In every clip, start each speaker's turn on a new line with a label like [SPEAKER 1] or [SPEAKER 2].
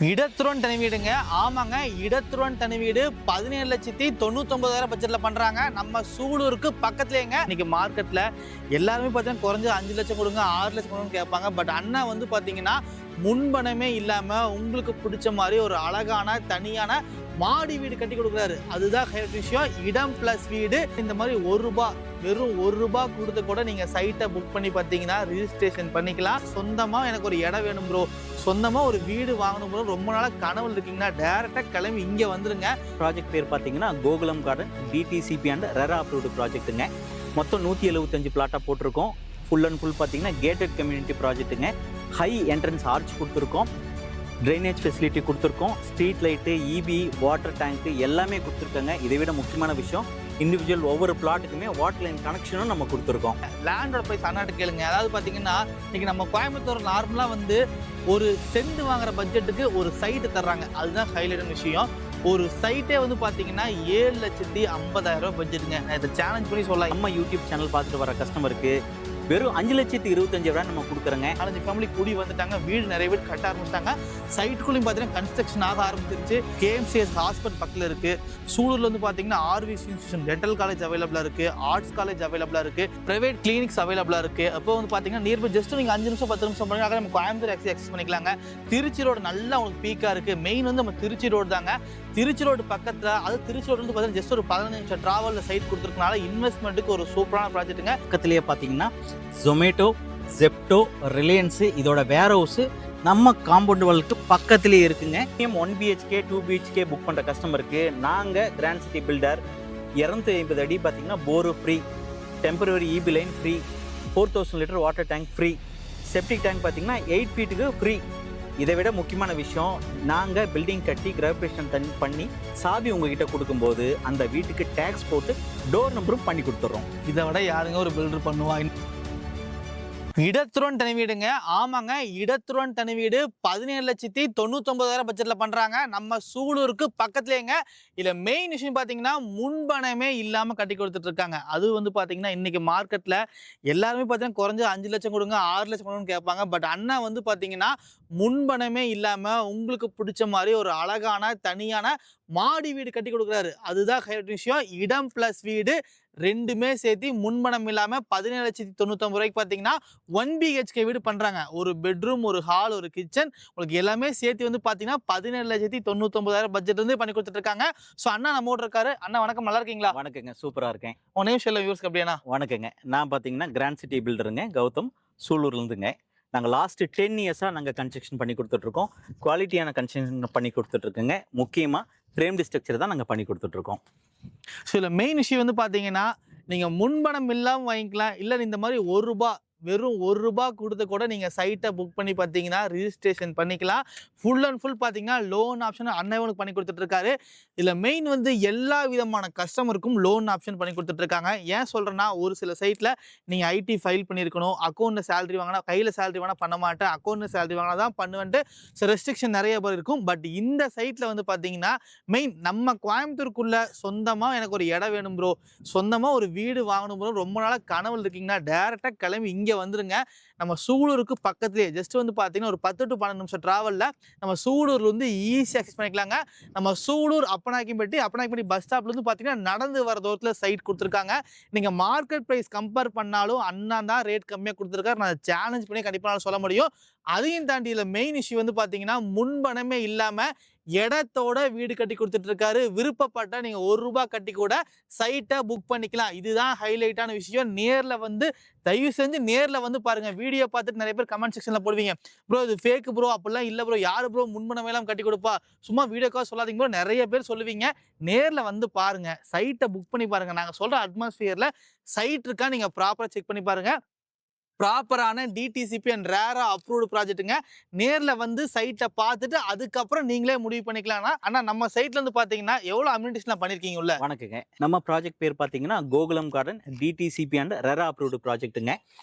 [SPEAKER 1] இடத்துடன் தனி வீடுங்க. ஆமாங்க, இடத்துடன் தனி வீடு 17,99,000 பட்ஜெட்ல பண்றாங்க. நம்ம சூலூருக்கு பக்கத்துலேங்க. இன்னைக்கு மார்க்கெட்ல எல்லாருமே பார்த்தீங்கன்னா குறைஞ்சது 5 லட்சம் கொடுங்க, 6 லட்சம் கொடுங்கன்னு கேட்பாங்க. பட் அண்ணா வந்து பார்த்தீங்கன்னா முன்பணமே இல்லாம உங்களுக்கு பிடிச்ச மாதிரி ஒரு அழகான தனியான மாடி வீடு கட்டி கொடுக்குறாரு. அதுதான் விஷயம். இடம் பிளஸ் வீடு. இந்த மாதிரி ₹1 வெறும் ₹1 கொடுத்து கூட நீங்க சைட்டை புக் பண்ணி பார்த்தீங்கன்னா ரிஜிஸ்ட்ரேஷன் பண்ணிக்கலாம். சொந்தமா எனக்கு ஒரு இடம் வேணும் ப்ரோ, சொந்தமா ஒரு வீடு வாங்கணும் ப்ரோ, ரொம்ப நாளா கனவுல இருக்கீங்கன்னா டைரக்டா கிளம்பி இங்க வந்துருங்க.
[SPEAKER 2] ப்ராஜெக்ட் பேர் பார்த்தீங்கன்னா Gokulam garden DTCP and RERA approved ப்ராஜெக்ட்டுங்க. மொத்தம் 175 பிளாட்டாக போட்டிருக்கோம். ஃபுல் அண்ட் ஃபுல் பார்த்தீங்கன்னா கேட்டட் கம்யூனிட்டி ப்ராஜெக்ட்டுங்க. ஹை என்ட்ரன்ஸ் ஆர்ச் கொடுத்துருக்கோம், ட்ரைனேஜ் ஃபெசிலிட்டி கொடுத்துருக்கோம், street light, EB, water tank எல்லாமே கொடுத்துருக்காங்க. இதை விட முக்கியமான விஷயம், இண்டிவிஜுவல் ஒவ்வொரு பிளாட்டுக்குமே வாட்டர் லைன் கனெக்ஷனும் நம்ம கொடுத்துருக்கோம்.
[SPEAKER 1] லேண்டோட போய் அண்ணாட்டு கேளுங்க. அதாவது பார்த்தீங்கன்னா இன்னைக்கு நம்ம கோயம்புத்தூர் நார்மலாக வந்து ஒரு சென்ட் வாங்குற பட்ஜெட்டுக்கு ஒரு சைட்டு தர்றாங்க. அதுதான் ஹைலைட்டான விஷயம். ஒரு சைட்டே வந்து பார்த்தீங்கன்னா 7,50,000 பட்ஜெட்டுங்க. நான் இதை சேலஞ்ச் பண்ணி சொல்லலாம்.
[SPEAKER 2] நம்ம யூடியூப் சேனல் பார்த்துட்டு வர கஸ்டமருக்கு வெறும் 5,25,000 நம்ம கொடுக்குறோங்க.
[SPEAKER 1] 4 ஃபேமிலி கூடி வந்துட்டாங்க, வீடு நிறைய வீடு கட்ட ஆரம்பிச்சிட்டாங்க. சைட்டுக்குள்ளேயும் பார்த்தீங்கன்னா கன்ஸ்ட்ரக்ஷன் ஆக ஆரம்பிச்சிருச்சு. கேஎம்சிஎஸ் ஹாஸ்பிட்டல் பக்கத்தில் இருக்குது. சூலூரில் வந்து பார்த்தீங்கன்னா ஆர்விசி இன்ஸ்டியூஷன் டென்டல் காலேஜ் அவைலபிளாக இருக்குது, ஆர்ட்ஸ் காலேஜ் அவைலபிளாக இருக்குது, ப்ரைவேட் கிளினிக்ஸ் அவைலபிளாக இருக்குது. அப்போ வந்து பார்த்தீங்கன்னா நியர்பை ஜஸ்ட் நீங்கள் 5 நிமிஷம் 10 நிமிஷம் பண்ணி நம்ம கோயம்புத்தூர் எக்ஸஸ் பண்ணிக்கலாங்க. திருச்சி ரோடு நல்லா உங்களுக்கு பீக்காக இருக்குது. மெயின் வந்து நம்ம திருச்சி ரோடு தாங்க. திருச்சி ரோடு பக்கத்தில், அது திருச்சி ரோடு வந்து பார்த்தீங்கன்னா ஜஸ்ட் ஒரு 15 நிமிஷம் ட்ராவலில் சைட் கொடுத்துருக்கனால இன்வெஸ்ட்மெண்ட்டுக்கு ஒரு சூப்பரான ப்ராஜெக்ட்டுங்க.
[SPEAKER 2] பக்கத்துலேயே பார்த்தீங்கன்னா ஜொமேட்டோ, ஜெப்டோ, ரிலையன்ஸு இதோட வேர் ஹவுஸு நம்ம காம்பவுண்ட் வாலுக்கு பக்கத்துலேயே இருக்குங்க. 1 BHK 2 BHK புக் பண்ணுற கஸ்டமருக்கு நாங்கள் கிராண்ட் சிட்டி பில்டர் 250 அடி பார்த்தீங்கன்னா bore free, temporary EB line free, 4000 litre water tank free, septic tank பார்த்தீங்கன்னா 8 ஃபீட்டுக்கு ஃப்ரீ. இதை விட முக்கியமான விஷயம், நாங்கள் பில்டிங் கட்டி கிராஃபிகேஷன் பண்ணி சாவி உங்ககிட்ட கொடுக்கும்போது அந்த வீட்டுக்கு டேக்ஸ் போட்டு டோர் நம்பரும் பண்ணி கொடுத்துட்றோம்.
[SPEAKER 1] இதை விட யாருங்க ஒரு பில்டர் பண்ணுவா? இடத்துடன் தனி வீடுங்க. ஆமாங்க, இடத்துடன் தனி வீடு 17,99,000 பட்ஜெட்ல பண்றாங்க. நம்ம சூலூருக்கு பக்கத்துலேங்க. இதுல மெயின் விஷயம் பாத்தீங்கன்னா முன்பணமே இல்லாம கட்டி கொடுத்துட்டு இருக்காங்க. அது வந்து பாத்தீங்கன்னா இன்னைக்கு மார்க்கெட்ல எல்லாருமே பாத்தீங்கன்னா குறைஞ்ச 5 லட்சம் கொடுங்க, 6 லட்சம் கொடுங்கன்னு கேட்பாங்க. பட் அண்ணா வந்து பாத்தீங்கன்னா முன்பணமே இல்லாம உங்களுக்கு பிடிச்ச மாதிரி ஒரு அழகான தனியான மாடி வீடு கட்டி கொடுக்குறாரு. அதுதான் விஷயம். இடம் பிளஸ் வீடு ரெண்டுமே சேர்த்து முன்பணம் இல்லாம 17,99,000 பார்த்தீங்கன்னா 1 BHK வீடு பண்றாங்க. ஒரு பெட்ரூம், ஒரு ஹால், ஒரு கிச்சன், உங்களுக்கு எல்லாமே சேர்த்து வந்து பார்த்தீங்கன்னா 17,99,000 பட்ஜெட் வந்து பண்ணி கொடுத்துட்டு இருக்காங்க. ஸோ அண்ணா நம்ம கூட இருக்காரு. அண்ணா வணக்கம், நல்லா இருக்கீங்களா?
[SPEAKER 2] வணக்கங்க, சூப்பராக இருக்கேன்.
[SPEAKER 1] உன் நேம் சொல்ல வியூவர்ஸ்க்கு அப்படியாண்ணா?
[SPEAKER 2] வணக்கங்க, நான் பார்த்தீங்கன்னா கிராண்ட் சிட்டி பில்டருங்க, கௌதம், சூலூர்லேருந்துங்க. நாங்கள் லாஸ்ட்டு 10 இயர்ஸாக நாங்கள் கன்ஸ்ட்ரக்ஷன் பண்ணி கொடுத்துட்ருக்கோம். குவாலிட்டியான கன்ஸ்ட்ரக்ஷன் பண்ணி கொடுத்துட்ருக்குங்க. முக்கியமாக ஃப்ரேம்டு ஸ்ட்ரக்சர் தான் நாங்கள் பண்ணி கொடுத்துட்ருக்கோம்.
[SPEAKER 1] ஸோ இதில் மெயின் விஷயம் வந்து பார்த்தீங்கன்னா நீங்கள் முன்பணம் இல்லாமல் வாங்கிக்கலாம். இல்லை இந்த மாதிரி ₹1 வெறும் ₹1 கொடுத்து கூட நீங்கள் சைட்டை புக் பண்ணி பார்த்தீங்கன்னா ரிஜிஸ்ட்ரேஷன் பண்ணிக்கலாம். ஃபுல் அண்ட் ஃபுல் பார்த்தீங்கன்னா லோன் ஆப்ஷன் அண்ணனுக்கு பண்ணி கொடுத்துட்ருக்காரு. இதில் மெயின் வந்து எல்லா விதமான கஸ்டமருக்கும் லோன் ஆப்ஷன் பண்ணி கொடுத்துட்ருக்காங்க. ஏன் சொல்கிறேன்னா, ஒரு சில சைட்டில் நீங்கள் ஐடி ஃபைல் பண்ணியிருக்கணும், அக்கௌண்ட்டில் சேலரி வாங்கினா, கையில் சேலரி வாங்கினா பண்ண மாட்டேன், அக்கௌண்ட்டில் சேலரி வாங்கினா தான் பண்ணுவேன்ட்டு ஸோ ரெஸ்ட்ரிக்ஷன் நிறைய பேர் இருக்கும். பட் இந்த சைட்டில் வந்து பார்த்தீங்கன்னா மெயின் நம்ம கோயம்புத்தூருக்குள்ளே சொந்தமாக எனக்கு ஒரு இடம் வேணும் ப்ரோ, சொந்தமாக ஒரு வீடு வாங்கணும் ப்ரோ, ரொம்ப நாளாக கனவுல இருக்கீங்கன்னா டேரெக்டாக கிளம்பி இங்கே வந்துருங்க. நம்ம சூலூருக்கு பக்கத்துலேயே ஜஸ்ட் வந்து பார்த்தீங்கன்னா ஒரு 10 to 12 நிமிஷம் ட்ராவலில் நம்ம சூலூர்ல வந்து ஈஸியாக அக்சஸ் பண்ணிக்கலாங்க. நம்ம சூலூர் அப்பனாக்கிப்பட்டி பஸ் ஸ்டாப்லேருந்து பார்த்தீங்கன்னா நடந்து வர தூரத்தில் சைட் கொடுத்துருக்காங்க. நீங்கள் மார்க்கெட் ப்ரைஸ் கம்பேர் பண்ணாலும் அண்ணா தான் ரேட் கம்மியாக கொடுத்துருக்காரு. நான் சேலஞ்ச் பண்ணி கண்டிப்பாக சொல்ல முடியும். அதையும் தாண்டி இதில் மெயின் இஷ்யூ வந்து பார்த்தீங்கன்னா முன்பணமே இல்லாமல் இடத்தோட வீடு கட்டி கொடுத்துட்டு இருக்காரு. விருப்பப்பட்ட நீங்கள் ₹1 கட்டி கூட சைட்டை புக் பண்ணிக்கலாம். இதுதான் ஹைலைட்டான விஷயம். நேரில் வந்து தயவு செஞ்சு நேரில் வந்து பாருங்கள். வீடியோ பார்த்துட்டு நிறைய பேர் கமெண்ட் செக்ஷனில் போடுவீங்க, ப்ரோ இது ஃபேக்கு ப்ரோ, அப்படிலாம் இல்லை ப்ரோ, யார் ப்ரோ முன்பணமே எல்லாம் கட்டி கொடுப்பா, சும்மா வீடியோக்காக சொல்லாதீங்க ப்ரோ, நிறைய பேர் சொல்லுவீங்க. நேரில் வந்து பாருங்கள், சைட்டை புக் பண்ணி பாருங்கள். நாங்கள் சொல்கிற அட்மாஸ்பியரில் சைட் இருக்கா நீங்கள் ப்ராப்பராக செக் பண்ணி பாருங்கள். ப்ராப்பரான டிடிசிபி அண்ட் ரெரா அப்ரூவ்டு ப்ராஜெக்ட்டுங்க. நேரில் வந்து சைட்டை பார்த்துட்டு அதுக்கப்புறம் நீங்களே முடிவு பண்ணிக்கலாம்னா. ஆனால் நம்ம சைட்ல வந்து பார்த்தீங்கன்னா எவ்வளோ அம்யூனிட்டிஸ்லாம் பண்ணியிருக்கீங்க உள்ள?
[SPEAKER 2] வணக்கங்க, நம்ம ப்ராஜெக்ட் பேர் பார்த்தீங்கன்னா Gokulam garden DTCP and RERA approved ப்ராஜெக்ட்டுங்க.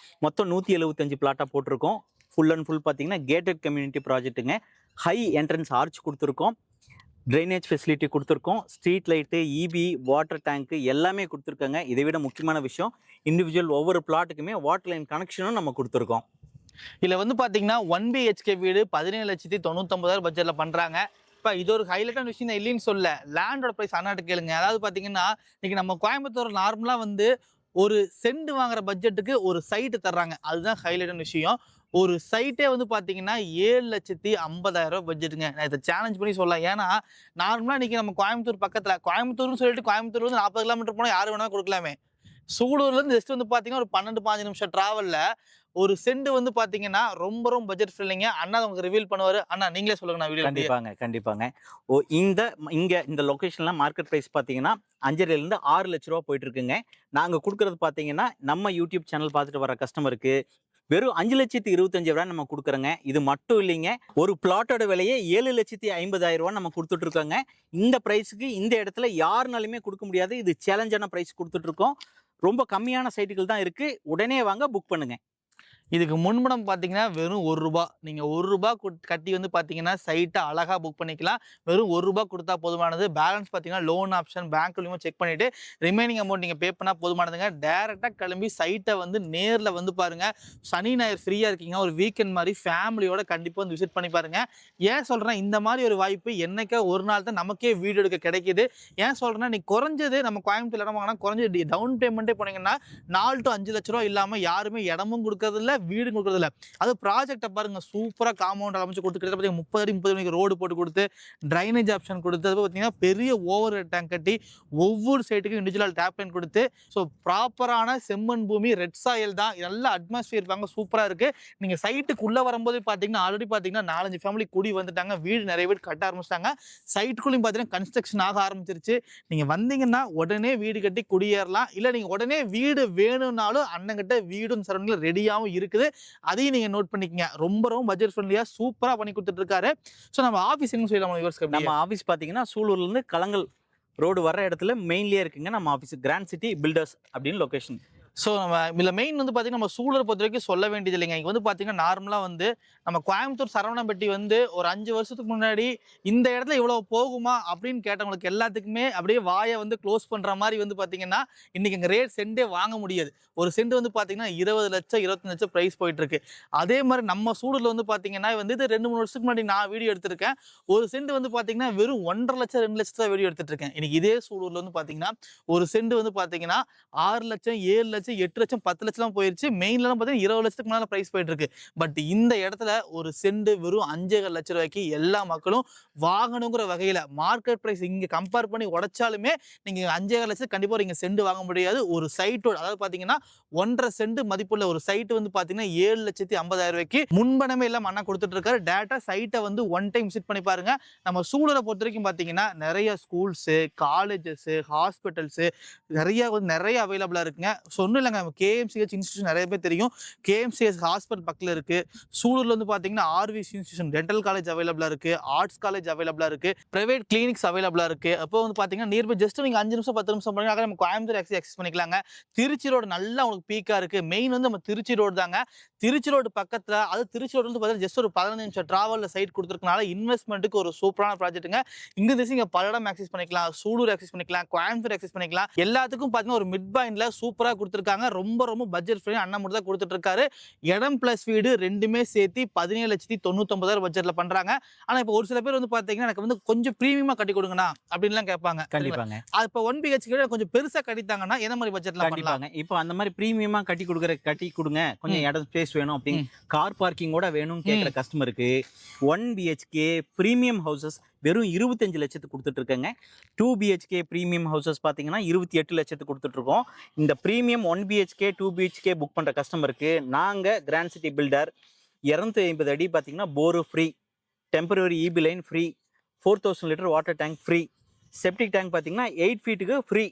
[SPEAKER 2] மொத்தம் 175 பிளாட்டாக போட்டிருக்கோம். ஃபுல் அண்ட் ஃபுல் பார்த்தீங்கன்னா கேட்டட் கம்யூனிட்டி ப்ராஜெக்ட்டுங்க. ஹை என்ட்ரன்ஸ் ஆர்ச் கொடுத்துருக்கோம், ட்ரைனேஜ் ஃபெசிலிட்டி கொடுத்துருக்கோம், street light, EB, water tank எல்லாமே கொடுத்துருக்காங்க. இதை விட முக்கியமான விஷயம், இண்டிவிஜுவல் ஒவ்வொரு பிளாட்டுக்குமே வாட்டர் லைன் கனெக்ஷனும் நம்ம கொடுத்துருக்கோம்.
[SPEAKER 1] இதில் வந்து பார்த்தீங்கன்னா 1 BHK வீடு 17,99,000 பட்ஜெட்டில் பண்ணுறாங்க. இப்போ இது ஒரு ஹைலைட்டான விஷயம் நான் இல்லைன்னு சொல்ல, லேண்டோட ப்ரைஸ் அண்ணாட்ட கேளுங்க. அதாவது பார்த்தீங்கன்னா இன்னைக்கு நம்ம கோயம்புத்தூர் நார்மலாக வந்து ஒரு சென்ட் வாங்குற பட்ஜெட்டுக்கு ஒரு சைட்டு தர்றாங்க. அதுதான் ஹைலைட்டான விஷயம். ஒரு சைட்டே வந்து பார்த்தீங்கன்னா 7,50,000 பட்ஜெட்டுங்க. நான் இதை சேலஞ்ச் பண்ணி சொல்லலாம். ஏன்னா நார்மலாக இன்னைக்கு நம்ம கோயம்புத்தூர் பக்கத்தில் கோயம்புத்தூர்னு சொல்லிட்டு கோயம்புத்தூர்லேருந்து 40 கிலோமீட்டர் போனால் யார் வேணாலும் கொடுக்கலாமே. சூலூர்லேருந்து ஜஸ்ட் வந்து பார்த்தீங்கன்னா ஒரு 12-15 நிமிஷம் டிராவலில் ஒரு சென்ட் வந்து பார்த்தீங்கன்னா ரொம்ப ரொம்ப பட்ஜெட் ஃப்ரெண்ட்லிங்க. அண்ணா உங்களுக்கு ரிவீல் பண்ணுவார். அண்ணா நீங்களே சொல்லுங்க. நான் வீடியோ
[SPEAKER 2] கண்டிப்பாங்க. இந்த லொகேஷன்ல மார்க்கெட் பிரைஸ் பார்த்தீங்கன்னா 5.5 - 6 லட்ச ரூபா போயிட்டு இருக்குங்க. நாங்கள் கொடுக்கறது பார்த்தீங்கன்னா நம்ம யூடியூப் சேனல் பார்த்துட்டு வர கஸ்டமருக்கு வெறும் 5,25,000 நம்ம கொடுக்குறோங்க. இது மட்டும் இல்லைங்க, ஒரு பிளாட்டோட விலையே 7,50,000 நம்ம கொடுத்துட்டு இருக்கோங்க. இந்த பிரைஸுக்கு இந்த இடத்துல யாருனாலுமே கொடுக்க முடியாது. இது சேலஞ்சான பிரைஸ் கொடுத்துட்டு இருக்கோம். ரொம்ப கம்மியான சைட்டுகள் தான் இருக்கு. உடனே வாங்க, புக் பண்ணுங்க.
[SPEAKER 1] இதுக்கு முன்பணம் பார்த்தீங்கன்னா வெறும் ரூ. 1. நீங்கள் ரூ. 1 கட்டி வந்து பார்த்தீங்கன்னா சைட்டை அழகாக புக் பண்ணிக்கலாம். வெறும் ரூ. 1 கொடுத்தா போதுமானது. பேலன்ஸ் பார்த்தீங்கன்னா லோன் ஆப்ஷன் பேங்க்லையும் செக் பண்ணிவிட்டு ரிமைனிங் அமௌண்ட் நீங்கள் பே பண்ணால் போதுமானதுங்க. டேரெக்டாக கிளம்பி சைட்டை வந்து நேரில் வந்து பாருங்கள். சனி ஞாயிறு ஃப்ரீயாக இருக்கீங்க, ஒரு வீக்கெண்ட் மாதிரி ஃபேமிலியோட கண்டிப்பாக வந்து விசிட் பண்ணி பாருங்கள். ஏன் சொல்கிறேன், இந்த மாதிரி ஒரு வாய்ப்பு என்னைக்கா ஒரு நாள் தான் நமக்கே வீடியோ எடுக்க கிடைக்கிது. ஏன் சொல்கிறேன்னா, நீ குறைஞ்சது நம்ம கோயம்புத்தூர் இடம் வாங்கினா குறைஞ்சது டவுன் பேமெண்ட்டே போனீங்கன்னா 4 to 5 லட்ச ரூபா இல்லாமல் யாருமே இடமும் கொடுக்கறதில்ல, வீடு கொடுக்கறதில்ல. அது ப்ராஜெக்டை பாருங்க, சூப்பரா காம்பவுண்ட் அமைச்சு கொடுத்து கிட்டத்தட்ட 30 அடி 30 அடிக்கு ரோடு போட்டு கொடுத்து ட்ரைனேஜ் ஆப்ஷன் கொடுத்து அது பார்த்தீங்கன்னா பெரிய ஓவர் டேங்க் கட்டி ஒவ்வொரு சைட்டுக்கும் இண்டிவிஜுவல் டேப் லைன் கொடுத்து ஸோ ப்ராப்பரான செம்மண் பூமி ரெட் சாயல் தான். நல்ல அட்மாஸ்பியர் வாங்க சூப்பராக இருக்கு. நீங்கள் சைட்டுக்குள்ளே வரும்போது பார்த்தீங்கன்னா ஆல்ரெடி பார்த்தீங்கன்னா 4-5 ஃபேமிலி கூடி வந்துட்டாங்க. வீடு நிறைய வீடு கட்ட ஆரம்பிச்சிட்டாங்க. சைட்டுக்குள்ளேயும் பார்த்தீங்கன்னா கன்ஸ்ட்ரக்ஷன் ஆக ஆரம்பிச்சிருச்சு. நீங்கள் வந்தீங்கன்னா உடனே வீடு கட்டி குடியேறலாம். இல்லை நீங்கள் உடனே வீடு வேணும்னாலும் அண்ணங்கிட்ட வீடும் சரௌண்டில் ரெடியாகவும் இருக்குது. அதையும் நீங்க நோட் பண்ணிக்கங்க. ரொம்ப ரொம்ப பட்ஜெட் ஃப்ரெண்ட்லியா சூப்பரா பண்ணி கொடுத்துட்டு இருக்காரு. ஸோ நம்ம ஆஃபீஸ் எங்க சொல்லலாம்?
[SPEAKER 2] நம்ம ஆஃபீஸ் பார்த்தீங்கன்னா சூலூர்ல இருந்து கலங்கல் ரோடு வர இடத்துல மெயின்லேயே இருக்குங்க நம்ம ஆஃபீஸ். கிராண்ட் சிட்டி பில்டர்ஸ் அப்படின்னு லொகேஷன்.
[SPEAKER 1] ஸோ நம்ம இதில் மெயின் வந்து பார்த்தீங்கன்னா நம்ம சூழலை பொறுத்த வரைக்கும் சொல்ல வேண்டியது இல்லைங்க. இங்கே வந்து பார்த்தீங்கன்னா நார்மலாக வந்து நம்ம கோயம்புத்தூர் சரவணம்பட்டி வந்து ஒரு 5 வருஷத்துக்கு முன்னாடி இந்த இடத்துல இவ்வளோ போகுமா அப்படின்னு கேட்டவங்களுக்கு எல்லாத்துக்குமே அப்படியே வாயை வந்து க்ளோஸ் பண்ணுற மாதிரி வந்து பார்த்தீங்கன்னா இன்றைக்கி எங்கள் ரேட் சென்டே வாங்க முடியாது. ஒரு சென்ட் வந்து பார்த்தீங்கன்னா 20 லட்சம் 25 லட்சம் ப்ரைஸ் போயிட்டுருக்கு. அதே மாதிரி நம்ம சூழலில் வந்து பார்த்தீங்கன்னா வந்து இது 2-3 வருஷத்துக்கு முன்னாடி நான் வீடியோ எடுத்திருக்கேன். ஒரு சென்ட் வந்து பார்த்தீங்கன்னா வெறும் 1.5 லட்சம் 2 லட்சம் வீடியோ எடுத்துட்டு இருக்கேன். இன்னைக்கு இதே சூழலில் வந்து பார்த்தீங்கன்னா ஒரு சென்ட் வந்து பார்த்தீங்கன்னா 6 லட்சம் 7 லட்சம் 8 லட்சம் 10 லட்சம் போயிருச்சு. மெயின்லாம் பார்த்தீங்கன்னா 20 லட்சத்துக்கு மேலே ப்ரைஸ் போயிட்டு இருக்கு. பட் இந்த இடத்துல ஒரு சென்ட் வெறும் 5.5 லட்சம் ரூபாய்க்கு எல்லா மக்களும் வாங்கணுங்கிற வகையில் மார்க்கெட் ப்ரைஸ் இங்கே கம்பேர் பண்ணி உடைச்சாலுமே நீங்கள் 5.5 லட்சம் கண்டிப்பாக நீங்கள் சென்ட் வாங்க முடியாது. ஒரு சைட்டோட அதாவது பார்த்தீங்கன்னா 1.5 சென்ட் மதிப்புள்ள ஒரு சைட் வந்து பார்த்தீங்கன்னா 7,50,000 ரூபாய்க்கு முன்பணமே எல்லாம் அண்ணா கொடுத்துட்டு இருக்காரு. டேட்டா சைட்டை வந்து ஒன் டைம் விசிட் பண்ணி பாருங்க. நம்ம சூழலை பொறுத்த வரைக்கும் பார்த்தீங்கன்னா நிறைய ஸ்கூல்ஸு, காலேஜஸ், ஹாஸ்பிட்டல்ஸு நிறைய அவைலபிளாக இருக்குங்க. ஸோ ஒன்றும் இல்லைங்க, KMCH இன்ஸ்டியூஷன் நிறைய பேர் தெரியும். KMCH ஹாஸ்பிட்டல் பக்கத்தில் இருக்குது. சூலூரில் வந்து பார்த்தீங்கன்னா RVC இன்ஸ்டியூஷன் டென்டல் காலேஜ் அவைலபிளாக இருக்குது, ஆர்ட்ஸ் காலேஜ் அவைலபிளாக இருக்குது, ப்ரைவேட் கிளினிக்ஸ் அவைலபிளாக இருக்குது. அப்போ வந்து பார்த்தீங்கன்னா நியர்பை ஜஸ்ட் நீங்கள் 5 நிமிஷம் 10 நிமிஷம் பண்ணி நம்ம கோயம்புத்தூர் ஆக்சஸ் பண்ணிக்கலாங்க. திருச்சி ரோடு நல்லா உங்களுக்கு பீக்காக இருக்குது. மெயின் வந்து நம்ம திருச்சி ரோடு தாங்க. திருச்சி ரோடு பக்கத்தில் அது திருச்சி ரோடு வந்து பார்த்தீங்கன்னா ஜஸ்ட் ஒரு 15 நிமிஷம் ட்ராவலில் சைட் கொடுத்துருக்கனால இன்வெஸ்ட்மெண்ட்டுக்கு ஒரு சூப்பரான ப்ராஜெக்ட்டுங்க. இங்கே இங்கே பல இடம் ஆக்சஸ் பண்ணிக்கலாம், சூலூர் ஆக்சஸ் பண்ணிக்கலாம், கோயம்புத்தூர் ஆக்சஸ் பண்ணிக்கலாம். எல்லாத்துக்கும் பார்த்தீங்கன்னா ஒரு மிட் பாயிண்டில் சூப்பராக கொடுத்துருக்காங்க. ரொம்ப ரொம்ப பட்ஜெட் ஃப்ரீ அண்ணா மட்டும் தான் கொடுத்துட்டு இருக்காரு. இடம் பிளஸ் வீடு ரெண்டுமே சேர்த்து 17,99,000 பட்ஜெட்ல பண்றாங்க. ஆனா இப்போ ஒரு சில பேர் வந்து பாத்தீங்கன்னா எனக்கு வந்து கொஞ்சம் பிரீமியமா கட்டி கொடுங்கண்ணா அப்படின்லாம் கேட்பாங்க.
[SPEAKER 2] கண்டிப்பாங்க.
[SPEAKER 1] இப்போ 1 BHK கொஞ்சம் பெருசா கட்டித்தாங்கன்னா என்ன மாதிரி பட்ஜெட்ல பண்ணலாம்?
[SPEAKER 2] இப்போ அந்த மாதிரி பிரீமியமா கட்டி கொடுங்க, கொஞ்சம் இடம் ஸ்பேஸ் வேணும் அப்படின்னு கார் பார்க்கிங்கோட வேணும்னு கேட்குற கஸ்டமருக்கு 1 BHK பிரீமியம் ஹவுசஸ் வெறும் 25 லட்சத்துக்கு கொடுத்துட்டு இருக்கேங்க. 2 BHK பிரீமியம் ஹவுசஸ் பார்த்தீங்கன்னா 28 லட்சத்துக்கு கொடுத்துட்டு இருக்கோம். இந்த பிரீமியம் 1 BHK 2 BHK புக் பண்ணுற கஸ்டமருக்கு நாங்கள் கிராண்ட் சிட்டி பில்டர் 250 அடி பார்த்தீங்கன்னா bore free, temporary EB line free, 4000 litre water tank free, septic tank பார்த்தீங்கன்னா 8 ஃபீட்டுக்கு ஃப்ரீ.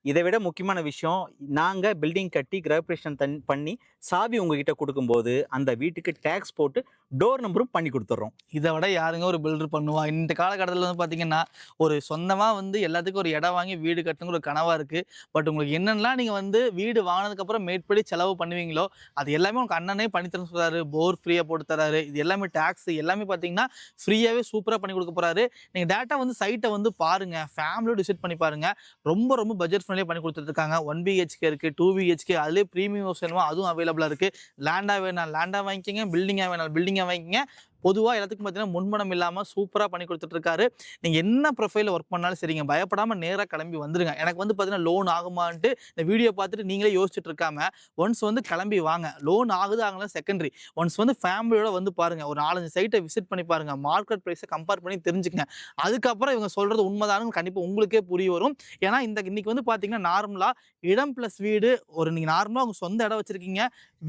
[SPEAKER 2] இதை விட முக்கியமான விஷயம், நாங்கள் பில்டிங் கட்டி கிரகப்பிரவேசம் பண்ணி சாவி உங்ககிட்ட கொடுக்கும்போது அந்த வீட்டுக்கு டேக்ஸ் போட்டு டோர் நம்பரும் பண்ணி கொடுத்துட்றோம்.
[SPEAKER 1] இதை விட யாருங்க ஒரு பில்டர் பண்ணுவா? இந்த காலகட்டத்தில் வந்து பார்த்தீங்கன்னா, ஒரு சொந்தமாக வந்து எல்லாத்துக்கும் ஒரு இடம் வாங்கி வீடு கட்டணுங்கிற ஒரு கனவாக இருக்குது. பட் உங்களுக்கு என்னென்னலாம் நீங்கள் வந்து வீடு வாங்கினதுக்கப்புறம் மேற்படி செலவு பண்ணுவீங்களோ, அது எல்லாமே உங்களுக்கு அண்ணனே பண்ணித்தரேன்னு சொல்கிறாரு. போர் ஃப்ரீயாக போட்டு தராரு. இது எல்லாமே டேக்ஸ் எல்லாமே பார்த்தீங்கன்னா, ஃப்ரீயாகவே சூப்பராக பண்ணி கொடுக்க போகிறாரு. நீங்கள் டேரெக்டாக வந்து சைட்டை வந்து பாருங்கள். ஃபேமிலியோடு விசிட் பண்ணி பாருங்கள். ரொம்ப ரொம்ப பட்ஜெட் ஃப்ரெண்ட்லியாக பண்ணி கொடுத்துட்ருக்காங்க. 1 பிஹெச்கே இருக்குது, 2 பிஹெச்கே, அதுலேயே ப்ரீமியம் ஹவுஸ் வேணுமா அதுவும் அவைலபிளாக இருக்குது. லேண்டாக வேணாம் லேண்டாக வாங்கிக்கோங்க, பில்டிங்காக வேணாம் பில்டிங்காக வாங்கிக்கங்க. பொதுவாக எல்லாத்துக்கும் பார்த்தீங்கன்னா முன்பணம் இல்லாமல் சூப்பராக பண்ணி கொடுத்துட்ருக்காரு. நீங்கள் என்ன ப்ரொஃபைலில் ஒர்க் பண்ணாலும் சரிங்க, பயப்படாமல் நேராக கிளம்பி வந்துருங்க. எனக்கு வந்து பார்த்தீங்கன்னா லோன் ஆகுமான்ட்டு இந்த வீடியோ பார்த்துட்டு நீங்களே யோசிச்சுட்டு இருக்காம ஒன்ஸ் வந்து கிளம்பி வாங்க. லோன் ஆகுது ஆகலாம் செகண்டரி. ஒன்ஸ் வந்து ஃபேமிலியோட வந்து பாருங்கள். ஒரு 4-5 சைட்டை விசிட் பண்ணி பாருங்கள். மார்க்கெட் ப்ரைஸை கம்பேர் பண்ணி தெரிஞ்சுக்கங்க. அதுக்கப்புறம் இவங்க சொல்கிறது உண்மைதானு கண்டிப்பாக உங்களுக்கே புரிய வரும். ஏன்னா இன்னைக்கு வந்து பார்த்தீங்கன்னா நார்மலாக இடம் ப்ளஸ் வீடு, ஒரு நீங்கள் நார்மலாக உங்கள் சொந்த இடம் வச்சுருக்கீங்க,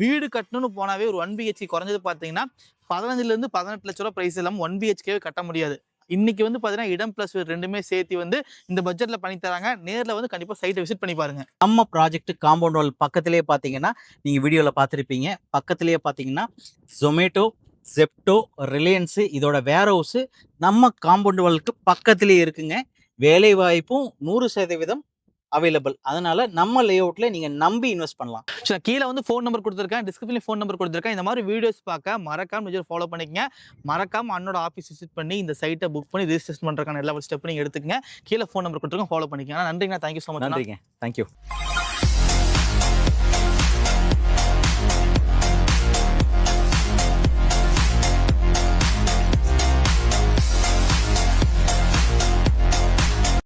[SPEAKER 1] வீடு கட்டணும்னு போனாவே ஒரு 1 பிஹெச்கே குறைஞ்சது பார்த்தீங்கன்னா 15 18 லட்ச ரூபா பிரைஸ் இல்லாமல் 1 பிஹெச்கே கட்ட முடியாது. இன்னைக்கு வந்து பார்த்தீங்கன்னா இடம் பிளஸ் ரெண்டுமே சேர்த்து வந்து இந்த பட்ஜெட்ல பண்ணி தராங்க. நேரில் வந்து கண்டிப்பாக சைட்டை விசிட் பண்ணி பாருங்க.
[SPEAKER 2] நம்ம ப்ராஜெக்ட் காம்பவுண்ட் வால் பக்கத்திலேயே பார்த்தீங்கன்னா, நீங்கள் வீடியோவில் பார்த்துருப்பீங்க, பக்கத்திலேயே பார்த்தீங்கன்னா ஜொமேட்டோ, ஜெப்டோ, ரிலையன்ஸு இதோட வேர் ஹவுஸு நம்ம காம்பவுண்ட் வாலுக்கு பக்கத்திலேயே இருக்குங்க. வேலை வாய்ப்பும் 100% அவைலபிள். அதனால நம்ம லேஅவுட்ல நீங்க நம்பி இன்வெஸ்ட் பண்ணலாம்.
[SPEAKER 1] சரி, கீழே வந்து ஃபோன் நம்பர் கொடுத்துருக்கேன், டிஸ்கிரிப்ஷன்ல ஃபோன் நம்பர் கொடுத்துருக்கேன். இந்த மாதிரி வீடியோஸ் பார்க்க மறக்காம நிஜம் ஃபாலோ பண்ணிக்கங்க. மறக்காம அண்ணோட ஆஃபீஸ் விசிட் பண்ணி இந்த சைட்டை புக் பண்ணி ரிஜிஸ்ட்ரேஷன் பண்றதுக்கான எல்லா ஸ்டெப் நீங்க எடுத்துக்கங்க. கீழே ஃபோன் நம்பர் கொடுத்துருக்கேன், ஃபாலோ பண்ணிக்கங்க. நன்றிங்க, தேங்க்யூ ஸோ மச்.
[SPEAKER 2] நன்றிங்க, தேங்க்யூ.